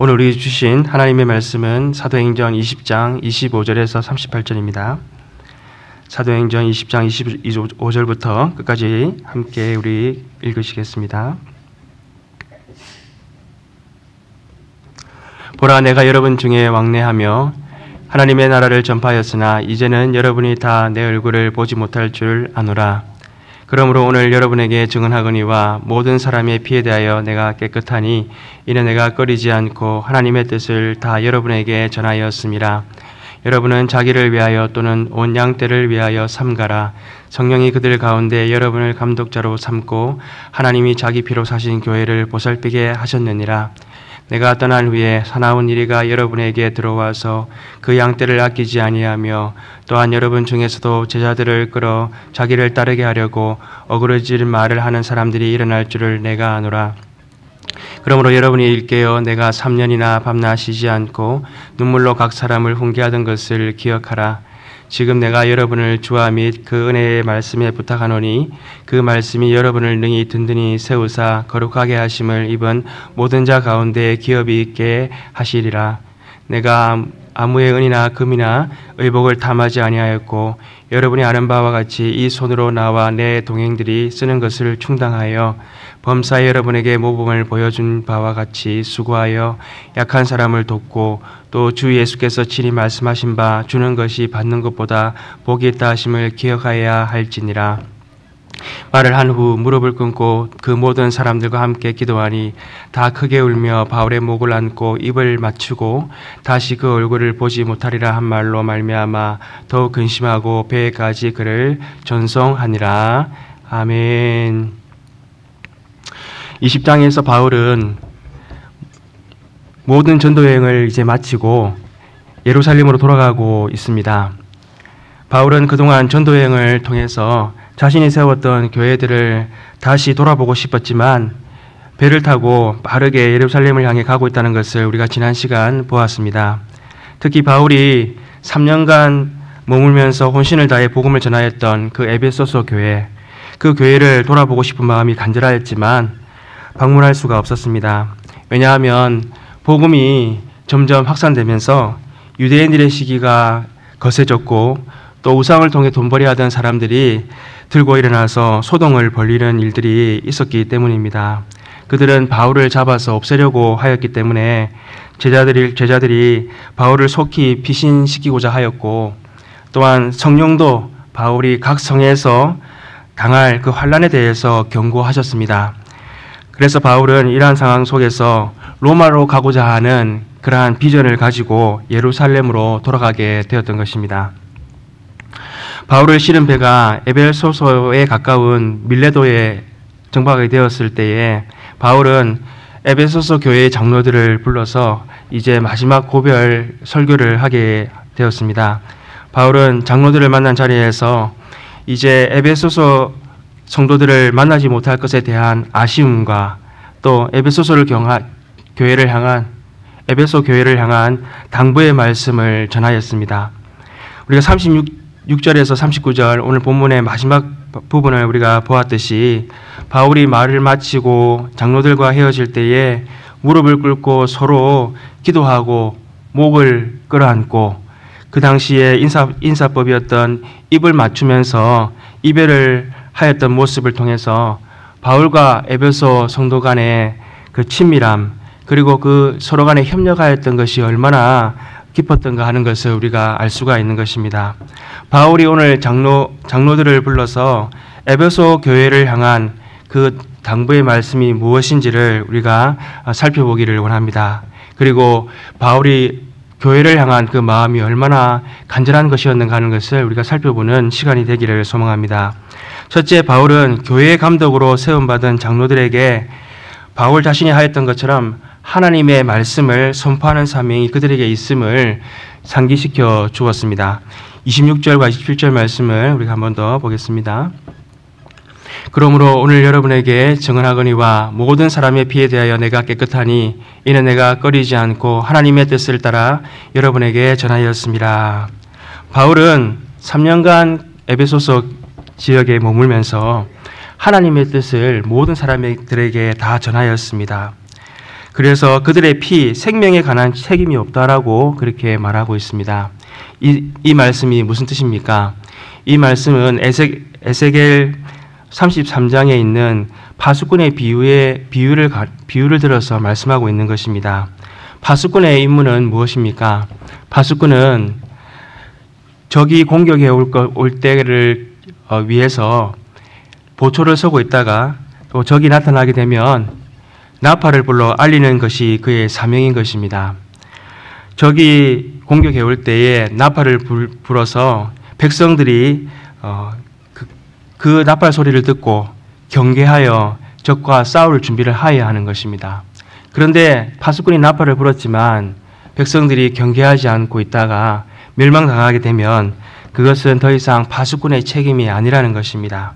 오늘 우리 주신 하나님의 말씀은 사도행전 20장 25절에서 38절입니다. 사도행전 20장 25절부터 끝까지 함께 우리 읽으시겠습니다. 보라, 내가 여러분 중에 왕래하며 하나님의 나라를 전파하였으나 이제는 여러분이 다 내 얼굴을 보지 못할 줄 아노라. 그러므로 오늘 여러분에게 증언하거니와 모든 사람의 피에 대하여 내가 깨끗하니 이는 내가 꺼리지 않고 하나님의 뜻을 다 여러분에게 전하였음이라. 여러분은 자기를 위하여 또는 온 양떼를 위하여 삼가라. 성령이 그들 가운데 여러분을 감독자로 삼고 하나님이 자기 피로 사신 교회를 보살피게 하셨느니라. 내가 떠난 후에 사나운 이리가 여러분에게 들어와서 그 양떼를 아끼지 아니하며 또한 여러분 중에서도 제자들을 끌어 자기를 따르게 하려고 어그러질 말을 하는 사람들이 일어날 줄을 내가 아노라. 그러므로 여러분이 일깨어 내가 3년이나 밤낮 쉬지 않고 눈물로 각 사람을 훈계하던 것을 기억하라. 지금 내가 여러분을 주와 및 그 은혜의 말씀에 부탁하노니 그 말씀이 여러분을 능히 든든히 세우사 거룩하게 하심을 입은 모든 자 가운데 기업이 있게 하시리라. 내가 아무의 은이나 금이나 의복을 탐하지 아니하였고 여러분이 아는 바와 같이 이 손으로 나와 내 동행들이 쓰는 것을 충당하여 범사에 여러분에게 모범을 보여준 바와 같이 수고하여 약한 사람을 돕고 또 주 예수께서 친히 말씀하신 바 주는 것이 받는 것보다 복이 있다 하심을 기억하여야 할지니라. 말을 한 후 무릎을 꿇고 그 모든 사람들과 함께 기도하니 다 크게 울며 바울의 목을 안고 입을 맞추고 다시 그 얼굴을 보지 못하리라 한 말로 말미암아 더욱 근심하고 배에까지 그를 전송하니라. 아멘. 20장에서 바울은 모든 전도 여행을 이제 마치고 예루살렘으로 돌아가고 있습니다. 바울은 그동안 전도 여행을 통해서 자신이 세웠던 교회들을 다시 돌아보고 싶었지만 배를 타고 빠르게 예루살렘을 향해 가고 있다는 것을 우리가 지난 시간 보았습니다. 특히 바울이 3년간 머물면서 혼신을 다해 복음을 전하였던 그 에베소서 교회, 그 교회를 돌아보고 싶은 마음이 간절하였지만 방문할 수가 없었습니다. 왜냐하면 복음이 점점 확산되면서 유대인들의 시기가 거세졌고 또 우상을 통해 돈벌이 하던 사람들이 들고 일어나서 소동을 벌이는 일들이 있었기 때문입니다. 그들은 바울을 잡아서 없애려고 하였기 때문에 제자들이 바울을 속히 피신시키고자 하였고 또한 성령도 바울이 각 성에서 당할 그 환난에 대해서 경고하셨습니다. 그래서 바울은 이러한 상황 속에서 로마로 가고자 하는 그러한 비전을 가지고 예루살렘으로 돌아가게 되었던 것입니다. 바울을 실은 배가 에베소서에 가까운 밀레도에 정박하게 되었을 때에 바울은 에베소서 교회의 장로들을 불러서 이제 마지막 고별 설교를 하게 되었습니다. 바울은 장로들을 만난 자리에서 이제 에베소서 성도들을 만나지 못할 것에 대한 아쉬움과 또 에베소 교회를 향한 당부의 말씀을 전하였습니다. 우리가 36절에서 39절 오늘 본문의 마지막 부분을 우리가 보았듯이 바울이 말을 마치고 장로들과 헤어질 때에 무릎을 꿇고 서로 기도하고 목을 끌어안고 그 당시에 인사법이었던 입을 맞추면서 이별을 하였던 모습을 통해서 바울과 에베소 성도 간의 그 친밀함 그리고 그 서로 간에 협력하였던 것이 얼마나 깊었던가 하는 것을 우리가 알 수가 있는 것입니다. 바울이 오늘 장로들을 불러서 에베소 교회를 향한 그 당부의 말씀이 무엇인지를 우리가 살펴보기를 원합니다. 그리고 바울이 교회를 향한 그 마음이 얼마나 간절한 것이었는가 하는 것을 우리가 살펴보는 시간이 되기를 소망합니다. 첫째, 바울은 교회의 감독으로 세움받은 장로들에게 바울 자신이 하였던 것처럼 하나님의 말씀을 선포하는 사명이 그들에게 있음을 상기시켜 주었습니다. 26절과 27절 말씀을 우리가 한 번 더 보겠습니다. 그러므로 오늘 여러분에게 증언하거니와 모든 사람의 피에 대하여 내가 깨끗하니 이는 내가 꺼리지 않고 하나님의 뜻을 따라 여러분에게 전하였습니다. 바울은 3년간 에베소서 지역에 머물면서 하나님의 뜻을 모든 사람들에게 다 전하였습니다. 그래서 그들의 피, 생명에 관한 책임이 없다라고 그렇게 말하고 있습니다. 이 말씀이 무슨 뜻입니까? 이 말씀은 에스겔 33장에 있는 파수꾼의 비유를 들어서 말씀하고 있는 것입니다. 파수꾼의 임무는 무엇입니까? 파수꾼은 적이 공격해 올 때를 위해서 보초를 서고 있다가 또 적이 나타나게 되면 나팔을 불러 알리는 것이 그의 사명인 것입니다. 적이 공격해 올 때에 나팔을 불어서 백성들이 그 나팔 소리를 듣고 경계하여 적과 싸울 준비를 하여야 하는 것입니다. 그런데 파수꾼이 나팔을 불었지만 백성들이 경계하지 않고 있다가 멸망당하게 되면 그것은 더 이상 파수꾼의 책임이 아니라는 것입니다.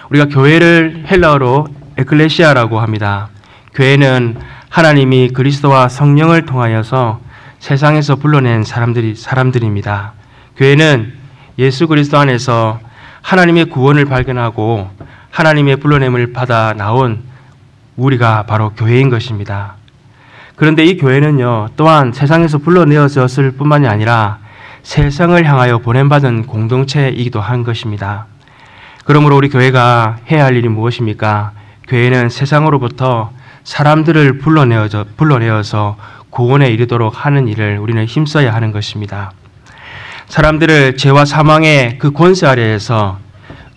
우리가 교회를 헬라어로 에클레시아라고 합니다. 교회는 하나님이 그리스도와 성령을 통하여서 세상에서 불러낸 사람들입니다. 교회는 예수 그리스도 안에서 하나님의 구원을 발견하고 하나님의 불러냄을 받아 나온 우리가 바로 교회인 것입니다. 그런데 이 교회는요, 또한 세상에서 불러내어졌을 뿐만이 아니라 세상을 향하여 보냄받은 공동체이기도 한 것입니다. 그러므로 우리 교회가 해야 할 일이 무엇입니까? 교회는 세상으로부터 사람들을 불러내어서 구원에 이르도록 하는 일을 우리는 힘써야 하는 것입니다. 사람들을 죄와 사망의 그 권세 아래에서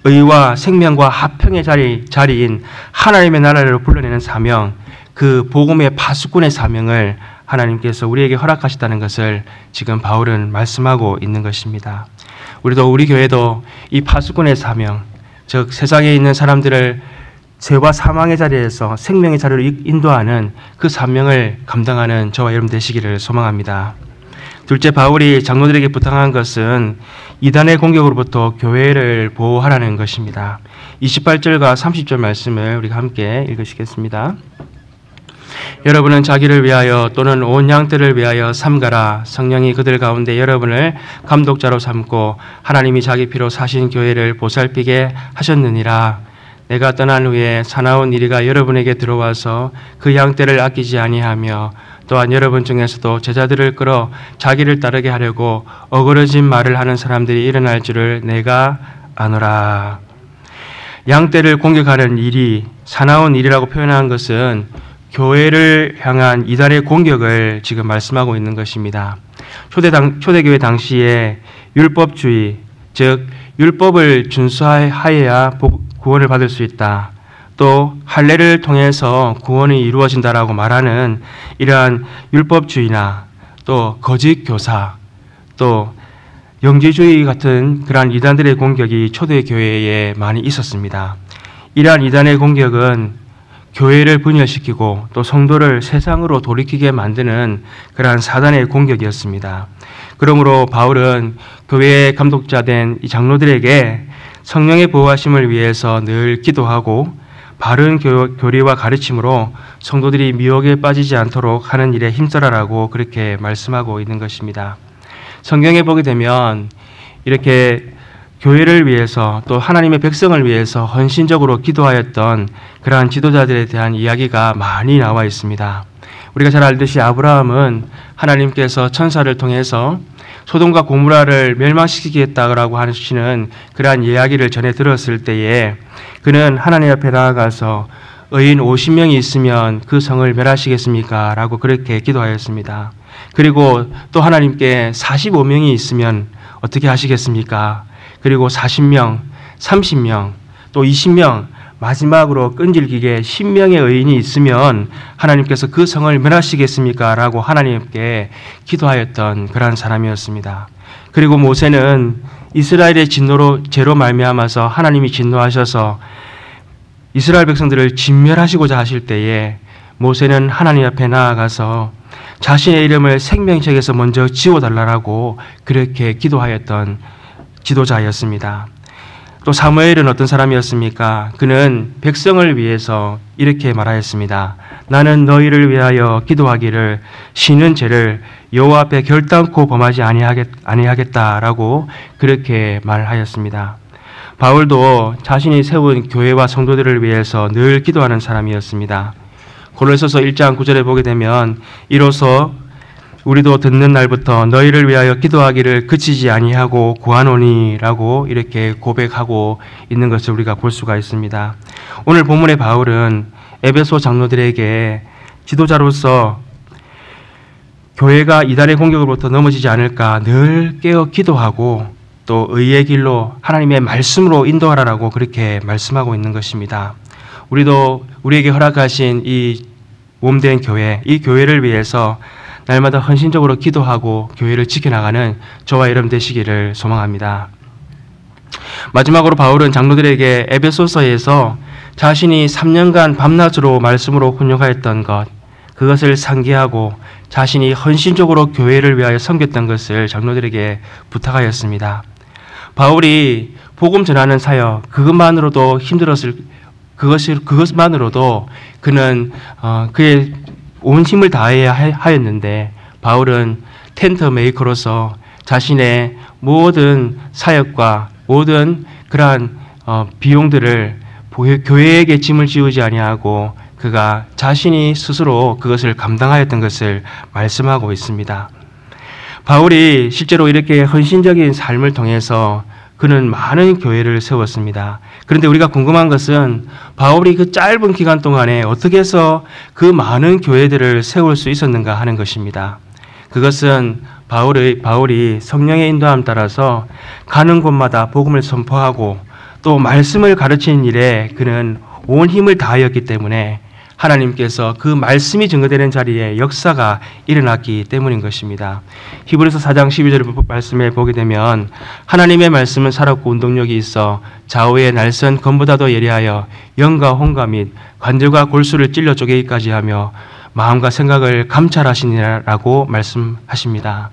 의와 생명과 화평의 자리인 하나님의 나라로 불러내는 사명, 그 복음의 파수꾼의 사명을 하나님께서 우리에게 허락하셨다는 것을 지금 바울은 말씀하고 있는 것입니다. 우리 교회도 이 파수꾼의 사명, 즉 세상에 있는 사람들을 죄와 사망의 자리에서 생명의 자리로 인도하는 그 사명을 감당하는 저와 여러분 되시기를 소망합니다. 둘째, 바울이 장로들에게 부탁한 것은 이단의 공격으로부터 교회를 보호하라는 것입니다. 28절과 30절 말씀을 우리가 함께 읽으시겠습니다. 여러분은 자기를 위하여 또는 온 양떼를 위하여 삼가라. 성령이 그들 가운데 여러분을 감독자로 삼고 하나님이 자기 피로 사신 교회를 보살피게 하셨느니라. 내가 떠난 후에 사나운 이리가 여러분에게 들어와서 그 양떼를 아끼지 아니하며 또한 여러분 중에서도 제자들을 끌어 자기를 따르게 하려고 어그러진 말을 하는 사람들이 일어날 줄을 내가 아노라. 양떼를 공격하는 일이 사나운 일이라고 표현한 것은 교회를 향한 이단의 공격을 지금 말씀하고 있는 것입니다. 초대교회 당시에 율법주의, 즉 율법을 준수하여야 구원을 받을 수 있다. 또 할례를 통해서 구원이 이루어진다라고 말하는 이러한 율법주의나 또 거짓 교사, 또 영지주의 같은 그러한 이단들의 공격이 초대교회에 많이 있었습니다. 이러한 이단의 공격은 교회를 분열시키고 또 성도를 세상으로 돌이키게 만드는 그러한 사단의 공격이었습니다. 그러므로 바울은 교회의 감독자된 이 장로들에게 성령의 보호하심을 위해서 늘 기도하고 바른 교리와 가르침으로 성도들이 미혹에 빠지지 않도록 하는 일에 힘써라라고 그렇게 말씀하고 있는 것입니다. 성경에 보게 되면 이렇게 교회를 위해서 또 하나님의 백성을 위해서 헌신적으로 기도하였던 그러한 지도자들에 대한 이야기가 많이 나와 있습니다. 우리가 잘 알듯이 아브라함은 하나님께서 천사를 통해서 소돔과 고모라를 멸망시키겠다고 하시는 그러한 이야기를 전해 들었을 때에 그는 하나님 앞에 나아가서 의인 50명이 있으면 그 성을 멸하시겠습니까? 라고 그렇게 기도하였습니다. 그리고 또 하나님께 45명이 있으면 어떻게 하시겠습니까? 그리고 40명, 30명, 또 20명, 마지막으로 끈질기게 10명의 의인이 있으면 하나님께서 그 성을 멸하시겠습니까? 라고 하나님께 기도하였던 그러한 사람이었습니다. 그리고 모세는 이스라엘의 죄로 말미암아서 하나님이 진노하셔서 이스라엘 백성들을 진멸하시고자 하실 때에 모세는 하나님 앞에 나아가서 자신의 이름을 생명책에서 먼저 지워달라고 그렇게 기도하였던 지도자였습니다. 또 사무엘은 어떤 사람이었습니까? 그는 백성을 위해서 이렇게 말하였습니다. 나는 너희를 위하여 기도하기를 쉬는 죄를 여호와 앞에 결단코 범하지 아니하겠다라고 그렇게 말하였습니다. 바울도 자신이 세운 교회와 성도들을 위해서 늘 기도하는 사람이었습니다. 고린도서 1장 9절에 보게 되면 이로써 우리도 듣는 날부터 너희를 위하여 기도하기를 그치지 아니하고 구하노니라고 이렇게 고백하고 있는 것을 우리가 볼 수가 있습니다. 오늘 본문의 바울은 에베소 장로들에게 지도자로서 교회가 이단의 공격으로부터 넘어지지 않을까 늘 깨어 기도하고 또 의의 길로 하나님의 말씀으로 인도하라라고 그렇게 말씀하고 있는 것입니다. 우리도 우리에게 허락하신 이 몸된 교회, 이 교회를 위해서 날마다 헌신적으로 기도하고 교회를 지켜나가는 저와 여러분 되시기를 소망합니다. 마지막으로 바울은 장로들에게 에베소서에서 자신이 3년간 밤낮으로 말씀으로 훈육하였던 것, 그것을 상기하고 자신이 헌신적으로 교회를 위하여 섬겼던 것을 장로들에게 부탁하였습니다. 바울이 복음 전하는 사역, 그것만으로도 힘들었을 그것만으로도 그는 그의 온 힘을 다해야 하였는데 바울은 텐트 메이커로서 자신의 모든 사역과 모든 그러한 비용들을 교회에게 짐을 지우지 아니하고 그가 자신이 스스로 그것을 감당하였던 것을 말씀하고 있습니다. 바울이 실제로 이렇게 헌신적인 삶을 통해서 그는 많은 교회를 세웠습니다. 그런데 우리가 궁금한 것은 바울이 그 짧은 기간 동안에 어떻게 해서 그 많은 교회들을 세울 수 있었는가 하는 것입니다. 그것은 바울이 성령의 인도함 따라서 가는 곳마다 복음을 선포하고 또 말씀을 가르치는 일에 그는 온 힘을 다하였기 때문에 하나님께서 그 말씀이 증거되는 자리에 역사가 일어났기 때문인 것입니다. 히브리서 4장 12절 말씀에 보게 되면 하나님의 말씀은 살았고 운동력이 있어 좌우의 날선 검보다도 예리하여 영과 혼과 및 관절과 골수를 찔러 쪼개기까지 하며 마음과 생각을 감찰하시니라라고 말씀하십니다.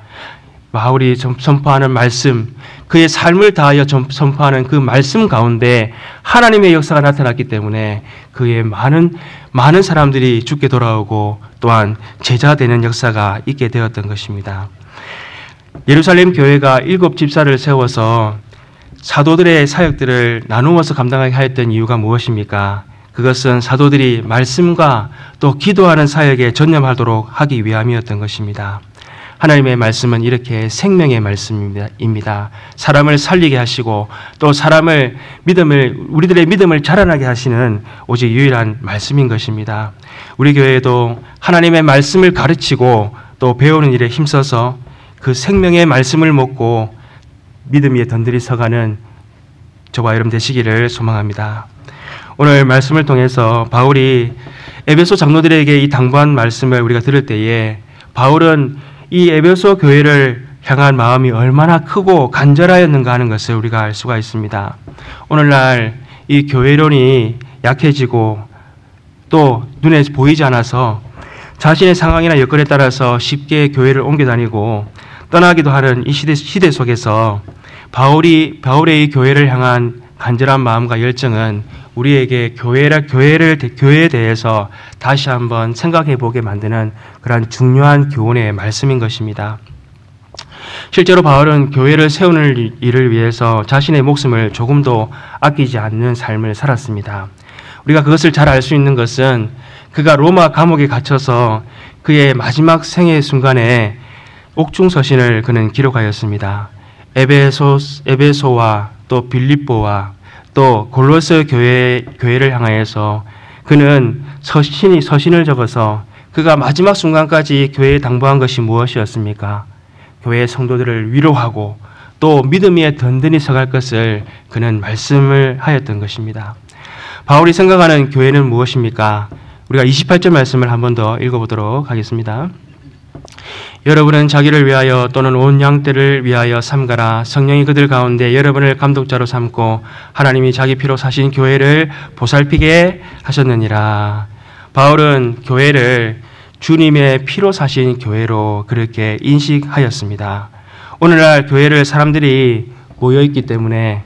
바울이 선포하는 말씀, 그의 삶을 다하여 선포하는 그 말씀 가운데 하나님의 역사가 나타났기 때문에 그의 많은 사람들이 죽게 돌아오고 또한 제자 되는 역사가 있게 되었던 것입니다. 예루살렘 교회가 7집사를 세워서 사도들의 사역들을 나누어서 감당하게 하였던 이유가 무엇입니까? 그것은 사도들이 말씀과 또 기도하는 사역에 전념하도록 하기 위함이었던 것입니다. 하나님의 말씀은 이렇게 생명의 말씀입니다. 사람을 살리게 하시고 또 우리들의 믿음을 자라나게 하시는 오직 유일한 말씀인 것입니다. 우리 교회에도 하나님의 말씀을 가르치고 또 배우는 일에 힘써서 그 생명의 말씀을 먹고 믿음 위에 던들이 서가는 저와 여러분 되시기를 소망합니다. 오늘 말씀을 통해서 바울이 에베소 장로들에게 이 당부한 말씀을 우리가 들을 때에 바울은 이 에베소 교회를 향한 마음이 얼마나 크고 간절하였는가 하는 것을 우리가 알 수가 있습니다. 오늘날 이 교회론이 약해지고 또 눈에 보이지 않아서 자신의 상황이나 여건에 따라서 쉽게 교회를 옮겨 다니고 떠나기도 하는 이 시대 속에서 바울의 이 교회를 향한 간절한 마음과 열정은 우리에게 교회에 대해서 다시 한번 생각해 보게 만드는 그러한 중요한 교훈의 말씀인 것입니다. 실제로 바울은 교회를 세우는 일을 위해서 자신의 목숨을 조금도 아끼지 않는 삶을 살았습니다. 우리가 그것을 잘 알 수 있는 것은 그가 로마 감옥에 갇혀서 그의 마지막 생의 순간에 옥중서신을 그는 기록하였습니다. 에베소와 또 빌립보와 또 골로새 교회를 향하여서 그는 서신을 적어서 그가 마지막 순간까지 교회에 당부한 것이 무엇이었습니까? 교회의 성도들을 위로하고 또 믿음 위에 든든히 서갈 것을 그는 말씀을 하였던 것입니다. 바울이 생각하는 교회는 무엇입니까? 우리가 28절 말씀을 한 번 더 읽어보도록 하겠습니다. 여러분은 자기를 위하여 또는 온 양떼를 위하여 삼가라. 성령이 그들 가운데 여러분을 감독자로 삼고 하나님이 자기 피로 사신 교회를 보살피게 하셨느니라. 바울은 교회를 주님의 피로 사신 교회로 그렇게 인식하였습니다. 오늘날 교회를 사람들이 모여있기 때문에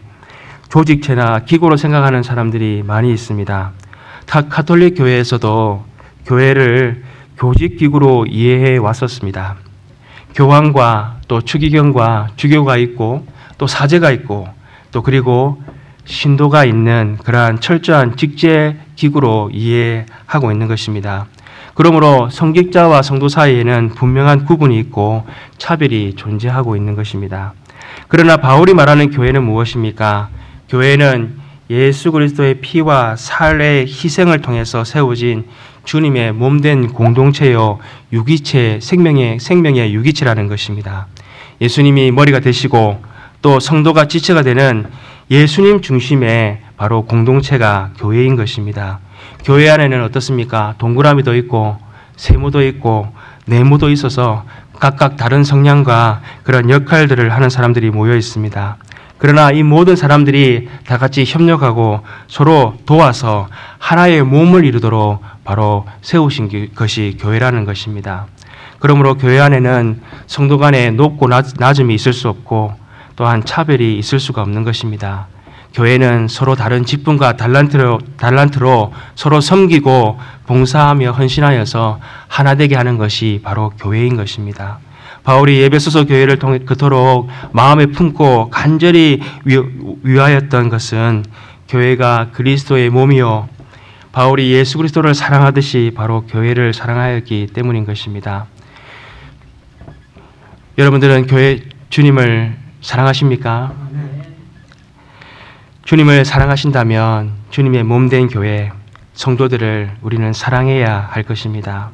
조직체나 기구로 생각하는 사람들이 많이 있습니다. 가톨릭 교회에서도 교회를 교직기구로 이해해 왔었습니다. 교황과 또 추기경과 주교가 있고 또 사제가 있고 또 그리고 신도가 있는 그러한 철저한 직제기구로 이해하고 있는 것입니다. 그러므로 성직자와 성도 사이에는 분명한 구분이 있고 차별이 존재하고 있는 것입니다. 그러나 바울이 말하는 교회는 무엇입니까? 교회는 예수 그리스도의 피와 살의 희생을 통해서 세워진 주님의 몸된 공동체요 유기체, 생명의 유기체라는 것입니다. 예수님이 머리가 되시고 또 성도가 지체가 되는 예수님 중심의 바로 공동체가 교회인 것입니다. 교회 안에는 어떻습니까? 동그라미도 있고 세모도 있고 네모도 있어서 각각 다른 성향과 그런 역할들을 하는 사람들이 모여 있습니다. 그러나 이 모든 사람들이 다 같이 협력하고 서로 도와서 하나의 몸을 이루도록 바로 세우신 것이 교회라는 것입니다. 그러므로 교회 안에는 성도 간에 높고 낮음이 있을 수 없고 또한 차별이 있을 수가 없는 것입니다. 교회는 서로 다른 직분과 달란트로 서로 섬기고 봉사하며 헌신하여서 하나 되게 하는 것이 바로 교회인 것입니다. 바울이 에베소서 교회를 통해 그토록 마음에 품고 간절히 위하였던 것은 교회가 그리스도의 몸이요 바울이 예수 그리스도를 사랑하듯이 바로 교회를 사랑하였기 때문인 것입니다. 여러분들은 교회 주님을 사랑하십니까? 주님을 사랑하신다면 주님의 몸된 교회 성도들을 우리는 사랑해야 할 것입니다.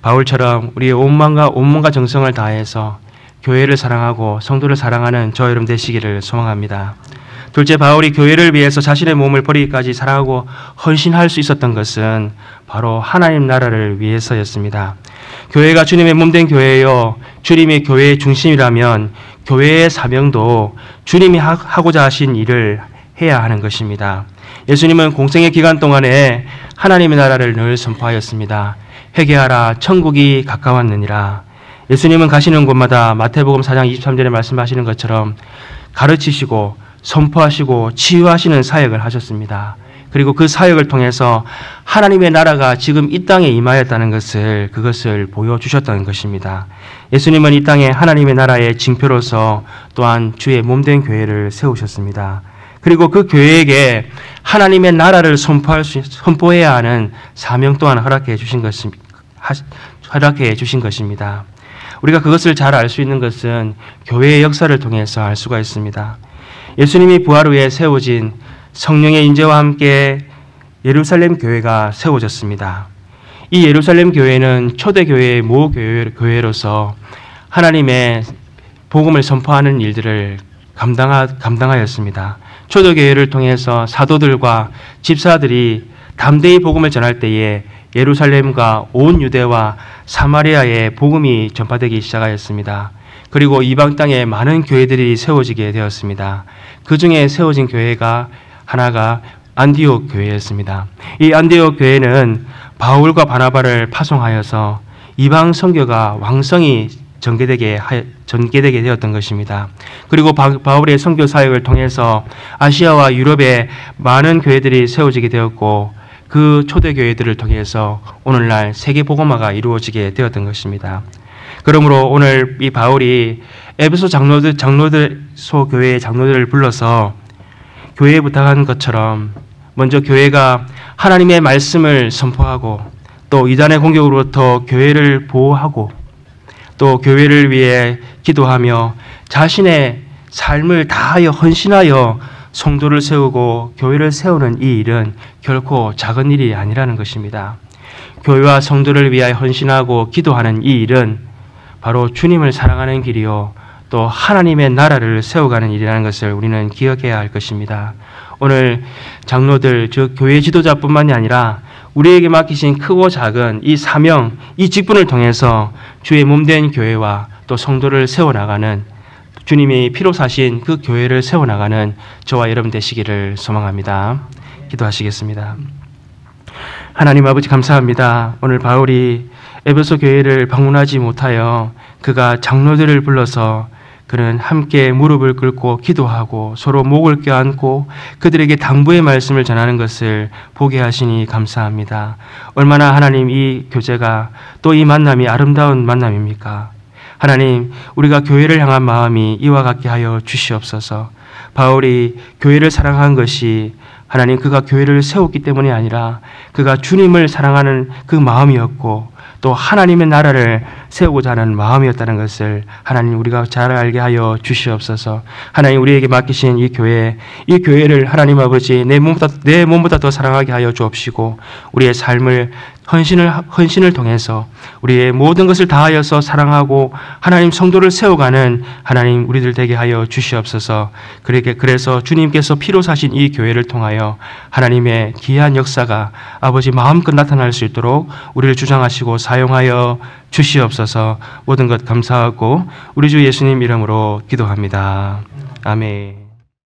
바울처럼 우리의 온몸과 정성을 다해서 교회를 사랑하고 성도를 사랑하는 저 여러분 되시기를 소망합니다. 둘째, 바울이 교회를 위해서 자신의 몸을 버리기까지 사랑하고 헌신할 수 있었던 것은 바로 하나님 나라를 위해서였습니다. 교회가 주님의 몸된 교회요 주님이 교회의 중심이라면 교회의 사명도 주님이 하고자 하신 일을 해야 하는 것입니다. 예수님은 공생의 기간 동안에 하나님의 나라를 늘 선포하였습니다. 회개하라 천국이 가까웠느니라. 예수님은 가시는 곳마다 마태복음 4장 23절에 말씀하시는 것처럼 가르치시고 선포하시고 치유하시는 사역을 하셨습니다. 그리고 그 사역을 통해서 하나님의 나라가 지금 이 땅에 임하였다는 그것을 보여주셨다는 것입니다. 예수님은 이 땅에 하나님의 나라의 징표로서 또한 주의 몸된 교회를 세우셨습니다. 그리고 그 교회에게 하나님의 나라를 선포해야 하는 사명 또한 허락해 주신 것입니다. 우리가 그것을 잘 알 수 있는 것은 교회의 역사를 통해서 알 수가 있습니다. 예수님이 부활 후에 세워진 성령의 인재와 함께 예루살렘 교회가 세워졌습니다. 이 예루살렘 교회는 초대교회의 모교회로서 하나님의 복음을 선포하는 일들을 감당하였습니다. 초대교회를 통해서 사도들과 집사들이 담대히 복음을 전할 때에 예루살렘과 온 유대와 사마리아에 복음이 전파되기 시작하였습니다. 그리고 이방 땅에 많은 교회들이 세워지게 되었습니다. 그 중에 세워진 교회가 하나가 안디옥 교회였습니다. 이 안디옥 교회는 바울과 바나바를 파송하여서 이방 선교가 왕성히 전개되게 되었던 것입니다. 그리고 바울의 선교 사역을 통해서 아시아와 유럽에 많은 교회들이 세워지게 되었고 그 초대 교회들을 통해서 오늘날 세계 복음화가 이루어지게 되었던 것입니다. 그러므로 오늘 이 바울이 에베소 장로소 교회의 장로들을 불러서 교회에 부탁한 것처럼 먼저 교회가 하나님의 말씀을 선포하고 또 이단의 공격으로부터 교회를 보호하고 또 교회를 위해 기도하며 자신의 삶을 다하여 헌신하여 성도를 세우고 교회를 세우는 이 일은 결코 작은 일이 아니라는 것입니다. 교회와 성도를 위하여 헌신하고 기도하는 이 일은 바로 주님을 사랑하는 길이요 또 하나님의 나라를 세워가는 일이라는 것을 우리는 기억해야 할 것입니다. 오늘 장로들, 즉 교회 지도자뿐만이 아니라 우리에게 맡기신 크고 작은 이 사명, 이 직분을 통해서 주의 몸된 교회와 또 성도를 세워나가는 주님이 피로 사신 그 교회를 세워나가는 저와 여러분 되시기를 소망합니다. 기도하시겠습니다. 하나님 아버지 감사합니다. 오늘 바울이 에베소 교회를 방문하지 못하여 그가 장로들을 불러서 그는 함께 무릎을 꿇고 기도하고 서로 목을 껴안고 그들에게 당부의 말씀을 전하는 것을 보게 하시니 감사합니다. 얼마나 하나님 이 교제가 또 이 만남이 아름다운 만남입니까? 하나님, 우리가 교회를 향한 마음이 이와 같게 하여 주시옵소서. 바울이 교회를 사랑한 것이 하나님, 그가 교회를 세웠기 때문이 아니라 그가 주님을 사랑하는 그 마음이었고 또 하나님의 나라를 세우고자 하는 마음이었다는 것을 하나님 우리가 잘 알게 하여 주시옵소서. 하나님, 우리에게 맡기신 이 교회를 하나님 아버지 내 몸보다 더 사랑하게 하여 주옵시고 우리의 삶을 헌신을 통해서 우리의 모든 것을 다하여서 사랑하고 하나님 성도를 세워가는 하나님 우리들 되게 하여 주시옵소서. 그래서 주님께서 피로 사신 이 교회를 통하여 하나님의 귀한 역사가 아버지 마음껏 나타날 수 있도록 우리를 주장하시고 사용하여 주시옵소서. 모든 것 감사하고 우리 주 예수님 이름으로 기도합니다. 아멘.